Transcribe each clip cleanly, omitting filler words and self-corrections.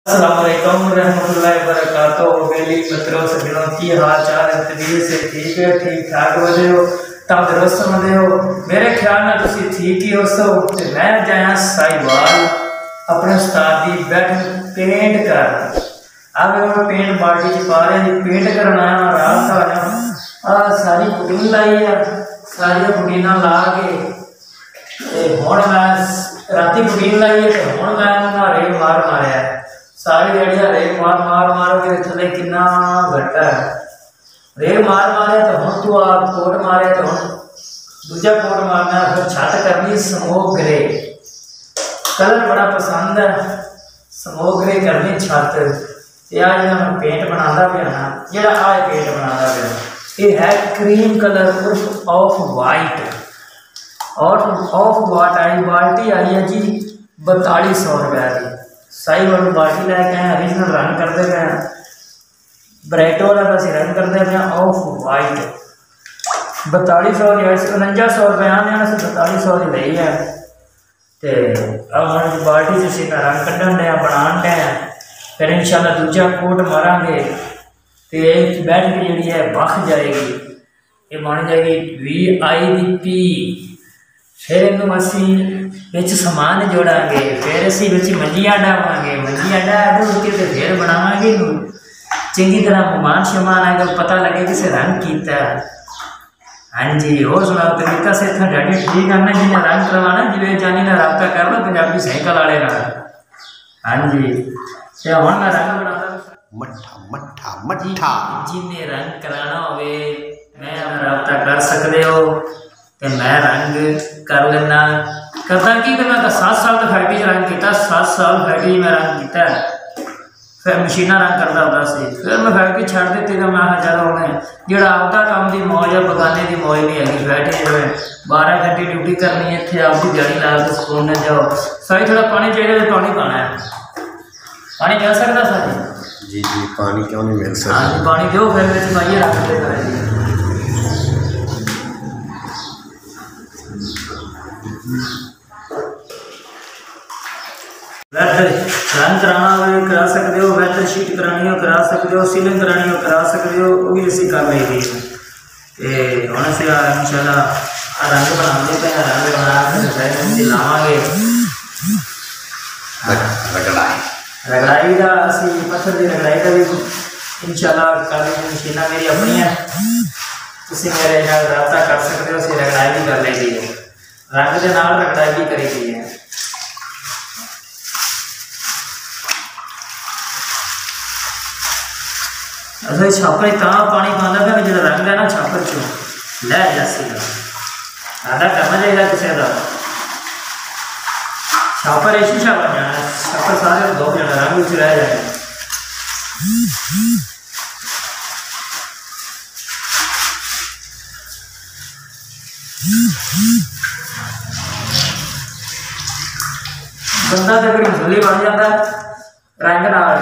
अस्सलामुअलैकुम रहमतुल्लाहि वबरकातुहू। बेली मित्रों सज्जनों की हाल चाल है? तबीयत से ठीक है? ठीक ठाक बजे हो? तंदुरुस्त बंदे हो? मेरे ख्याल में तुसी ठीक ही हो। सो ते मैं जाया साहिवाल अपने उस्ताद दी बैठ पेंट कर। अब मैं पेंट बाल्टी च पा रहा जी, पेंट करना है। रात का आ सारी पुटीन लाई है, सारी पुटीना ला के हुण मैं राती पुटीन लाई है ते हुण मैं रे मार मारिया है। सारी जड़िया रेल मार मार मार के थले कितना घटा है। रेल मार मारे तो हम तू आप कोट मारे तो हम दूजा कोट मारना। फिर छत करनी स्मोक ग्रे, कलर बड़ा पसंद है। स्मोक ग्रे करनी छत। यार मैं पेंट बनाता पे ना, जरा आ पेंट बनाता पे ये है क्रीम कलर उर्फ ऑफ वाइट। और ऑफ वाट आई बाल्टी आई है जी 4200 रुपये की। साई वाली बाल्टी लैके आए, ओरिजिनल रंग करते पे ब्राइटो वाला बस रंग करते पे ऑफ वाइट। 4200 4900 रुपये आने से 4200 की ली है। तो अब हम बाल्टी से रंग कढ़न डे बनान डे, फिर इंशाल्लाह दूजा कोट मारांगे तो बैठ के जी है बख जाएगी। ये बन जाएगी VIP। फिर इन असी समान जोड़ा, फिर असी मंजियां डावांगे, मंजियां डाल के तो फिर बनावांगे चंगी तरह गुमान शमान आएगा, पता लगे किसे रंग किया। हाँ जी, और सुनाओ तरीका से इतना डैडी ठीक करना जिन्हें रंग करवाना जिन्हें जानी ना रबता कर लो पंजाबी साइकिल वाले ना। हाँ जी, तो हम मैं रंग बनाता मट्ठा मट्ठा मट्ठा जिन्हें रंग कराना होवे मैं रबता कर सकते हो तो मैं रंग कर लेना। करता की तो मैं 7 साल तक फैक्ट्री रंग किया, 7 साल फैक्ट्री में रंग किया। फिर मशीना रंग करता होता सी, फिर मैं फैक्ट्री छड़ दी तो मैं चलो उन्हें जो आपका काम की मौज है बगाने की मौज नहीं है। फैक्ट्री में 12 घंटे ड्यूटी करनी है, इतने आपकी दिहाड़ी ला के सुकून ने जाओ। सही थोड़ा पानी चाहिए तो पानी पाना है। पानी मिल सकता सर जी? जी पानी क्यों नहीं मिल सकता? हाँ पानी दो फिर पाइए रख देता है। रंग कराना हो करा सकते हो, वेट शीट करानी हो करा सकते हो, सीलिंग करानी हो करा सकते हो, वो भी असी कर लेगी। तो हम अस इंशाल्लाह रंग बनाते पे रंग बना लावे रगड़ाई का असी पत्थर की रगड़ाई का भी इंशाल्लाह कर लेंगे। मशीना मेरी अपनी है, तुम मेरे रबता कर सकते हो। असी रगड़ाई भी कर लेगी, रंग के नाल रगड़ाई भी करी है। असल छापर पानी पाना था जो रंग है ना छापर चो लै जासीगा। आधा करना चाहिए किसी का छापर एक शीशा बन जाना, छापर सारे धो जाना, रंग उच रह जाए। बंदा तो फिर मसूली बन जाता रंग नाल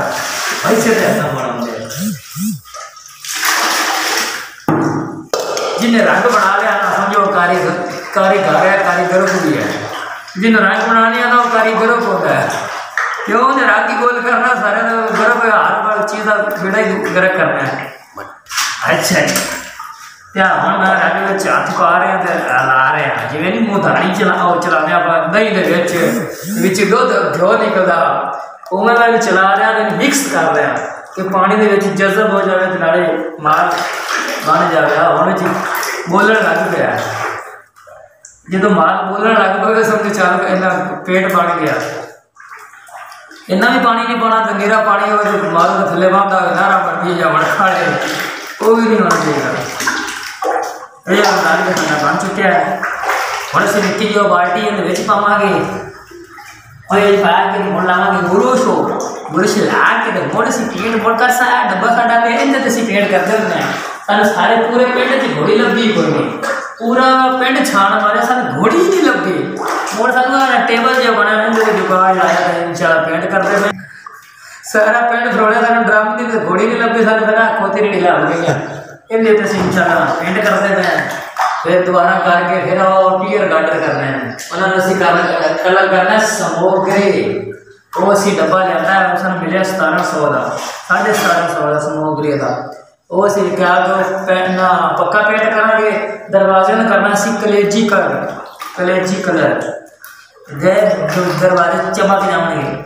ऐसे ऐसा बना जिन्हें रंग बना लिया ना समझो कारीगर है, कारीगर भी है। जिन्हें रंग बना लिया ना वो कारीगर होता है। क्यों रंग की गोल करना सारे गर्व हर बार चीज़ का बेड़ा ही गर्क करना है। अच्छा जी, हम रंग हथ पा रहे हैं तो ला रहे हैं जिमें नहीं मुँह चलाने आप दही के दुध घ्यो निकलता उमें मैं भी चला रहा मिक्स कर रहा कि पानी के जजब हो जाए तो नाले माल बन जाए। हम बोलन लग गया, जो माल बोलन लग पे समझ चल इन्ना पेट बन गया। इन्ना भी पानी नहीं पाना तो नीरा पानी हो माल का थले बंदा नारा बन गई या खा ले, वो भी नहीं होना चाहिए। ये दाल का खाना बन चुका है। हम अस निक्की जी बाल्टी है पावे और ये पाया कि मुड़ लावे बुरुश हो, बुरुश ला के मुड़ असी पेंट मुड़ कर सा डब्बा साडा पे इन्हें असी पेंट करते होंगे। सारे सारे पूरे पिंड च घोड़ी लभी कोई नहीं, पूरा पिंड छान मारे सानू घोड़ी ही नहीं लभी। मुड़ सानू टेबल जो बना जुगाड़ लाया था इंशाल्लाह पेंट करते पे सारा पिंड फरोड़े सानू ड्रम की घोड़ी नहीं लभी। सानू पहला खोती रेड़ी लग गई इन्हें तो इंशाल्लाह पेंट करते पे फिर दोबारा करके फिर टीयर गार्डर करना है। उन्होंने कलर करना है स्मोक ग्रे। वो असी डब्बा लिया है उस मिले 1700 का 1750 का समोगरी का वो असी क्या ना पक्का पेंट करा दरवाजे ने करना सी कलेजी कलर दरवाजे चमक जाएंगे।